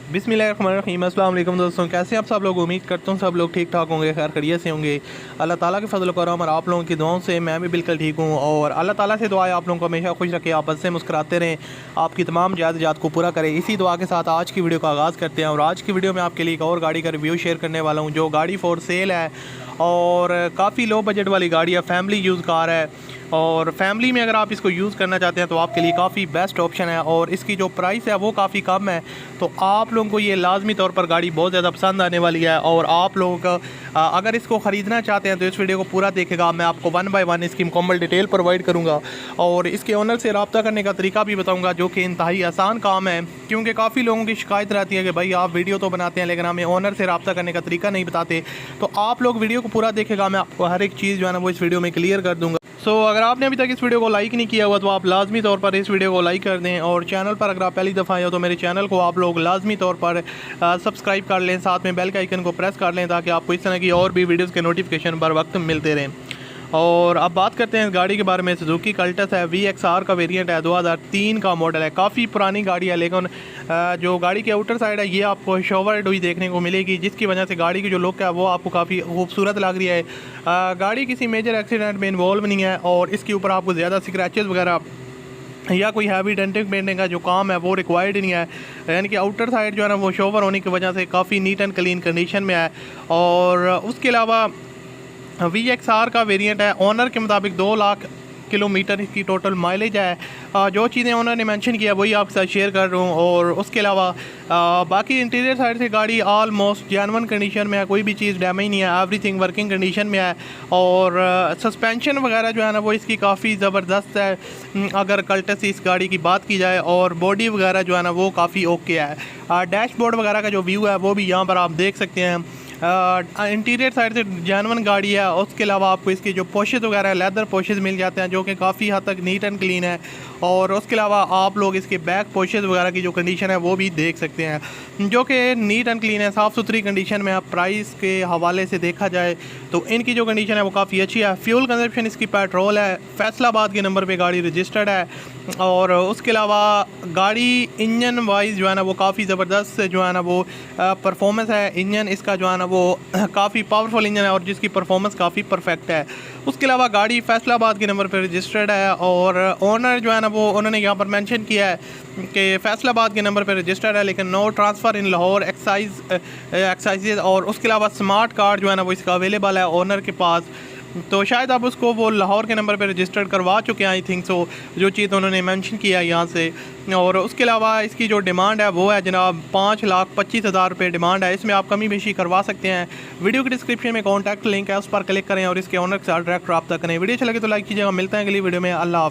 बिस्मिल्लाहिर्रहमानिर्रहीम। अस्सलाम वालेकुम दोस्तों, कैसे हैं आप सब लोग। उम्मीद करता हूँ सब लोग ठीक ठाक होंगे, खैर खैरियत से होंगे। अल्लाह ताला के फजल करम और आप लोगों की दुआओं से मैं भी बिल्कुल ठीक हूँ। और अल्लाह ताला से दुआ है आप लोगों को हमेशा खुश रखे, आप से मुस्कुराते रहें, आपकी तमाम जात को पूरा करें। इसी दुआ के साथ आज की वीडियो का आगाज़ करते हैं। और आज की वीडियो में आपके लिए एक और गाड़ी का रिव्यू शेयर करने वाला हूँ, जो गाड़ी फॉर सेल है और काफ़ी लो बजट वाली गाड़ी है, फैमिली यूज़ कार है। और फैमिली में अगर आप इसको यूज़ करना चाहते हैं तो आपके लिए काफ़ी बेस्ट ऑप्शन है। और इसकी जो प्राइस है वो काफ़ी कम है, तो आप लोगों को ये लाजमी तौर पर गाड़ी बहुत ज़्यादा पसंद आने वाली है। और आप लोगों का अगर इसको ख़रीदना चाहते हैं तो इस वीडियो को पूरा देखेगा, मैं आपको 1 बाय 1 इसकी मुकम्मल डिटेल प्रोवाइड करूँगा। और इसके ओनर से रब्ता करने का तरीका भी बताऊँगा, जो कि इंतहाई आसान काम है, क्योंकि काफ़ी लोगों की शिकायत रहती है कि भाई आप वीडियो तो बनाते हैं लेकिन हमें ओनर से रब्ता करने का तरीका नहीं बताते। तो आप लोग वीडियो को पूरा देखेगा, मैं आपको हर एक चीज़ जो है ना वो इस वीडियो में क्लियर कर दूँगा। अगर आपने अभी तक इस वीडियो को लाइक नहीं किया हुआ तो आप लाजमी तौर पर इस वीडियो को लाइक कर दें। और चैनल पर अगर आप पहली दफ़ा आए हो तो मेरे चैनल को आप लोग लाजमी तौर पर सब्सक्राइब कर लें, साथ में बेल के आइकन को प्रेस कर लें, ताकि आपको इस तरह की और भी वीडियोज़ के नोटिफिकेशन बर वक्त मिलते रहें। और अब बात करते हैं इस गाड़ी के बारे में। सुजुकी कल्टस है, VXR का वेरिएंट है, 2003 का मॉडल है। काफ़ी पुरानी गाड़ी है, लेकिन जो गाड़ी की आउटर साइड है ये आपको शोवर्ड हुई देखने को मिलेगी, जिसकी वजह से गाड़ी की जो लुक है वो आपको काफ़ी खूबसूरत लग रही है। गाड़ी किसी मेजर एक्सीडेंट में इन्वॉल्व नहीं है और इसके ऊपर आपको ज़्यादा स्क्रैचेस वगैरह या कोई हैवी डेंटिंग पेंटिंग का जो काम है वो रिक्वायर्ड नहीं है। यानी कि आउटर साइड जो है ना वो शोवर होने की वजह से काफ़ी नीट एंड क्लीन कंडीशन में है। और उसके अलावा VXR का वेरिएंट है, ओनर के मुताबिक 2 लाख किलोमीटर इसकी टोटल माइलेज है। जो चीज़ें ओनर ने मेंशन किया वही आपके साथ शेयर कर रहा हूँ। और उसके अलावा बाकी इंटीरियर साइड से गाड़ी ऑलमोस्ट जेन्युइन कंडीशन में है, कोई भी चीज़ डैमेज नहीं है, एवरीथिंग वर्किंग कंडीशन में है। और सस्पेंशन वगैरह जो है ना वो इसकी काफ़ी ज़बरदस्त है अगर कल्टस इस गाड़ी की बात की जाए। और बॉडी वगैरह जो है ना वो काफ़ी ओके है। डैशबोर्ड वगैरह का जो व्यू है वो भी यहाँ पर आप देख सकते हैं। इंटीरियर साइड से जेन्युइन गाड़ी है। उसके अलावा आपको इसकी जो पोशेस वगैरह लेदर पोशेस मिल जाते हैं, जो कि काफ़ी हद तक नीट एंड क्लीन है। और उसके अलावा आप लोग इसके बैक पोशेस वगैरह की जो कंडीशन है वो भी देख सकते हैं, जो कि नीट एंड क्लीन है, साफ़ सुथरी कंडीशन में। प्राइस के हवाले से देखा जाए तो इनकी जो कंडीशन है वो काफ़ी अच्छी है। फ्यूल कंजप्शन इसकी पेट्रोल है, फैसलाबाद के नंबर पे गाड़ी रजिस्टर्ड है। और उसके अलावा गाड़ी इंजन वाइज जो है ना वो काफ़ी ज़बरदस्त जो है ना वो परफॉर्मेंस है। इंजन इसका जो है ना वो काफ़ी पावरफुल इंजन है और जिसकी परफॉर्मेंस काफ़ी परफेक्ट है। उसके अलावा गाड़ी फैसलाबाद के नंबर पर रजिस्टर्ड है। और ओनर जो है ना वो उन्होंने यहाँ पर मेंशन किया है कि फैसलाबाद के नंबर पर रजिस्टर्ड है, लेकिन no transfer in Lahore excise. और उसके अलावा स्मार्ट कार्ड जो है ना वो इसका अवेलेबल है ओनर के पास, तो शायद आप उसको वो लाहौर के नंबर पर रजिस्टर्ड करवा चुके हैं, आई थिंक सो, जो चीज़ उन्होंने मेंशन किया है यहाँ से। और उसके अलावा इसकी जो डिमांड है वो है जनाब 5,25,000 रुपये डिमांड है। इसमें आप कमी बेशी करवा सकते हैं। वीडियो के डिस्क्रिप्शन में कॉन्टैक्ट लिंक है, उस पर क्लिक करें और इसके ओनर के साथ डायरेक्ट रब्ता करें। वीडियो अच्छा लगे तो लाइक कीजिएगा। मिलते हैं अगली वीडियो में। अल्लाह।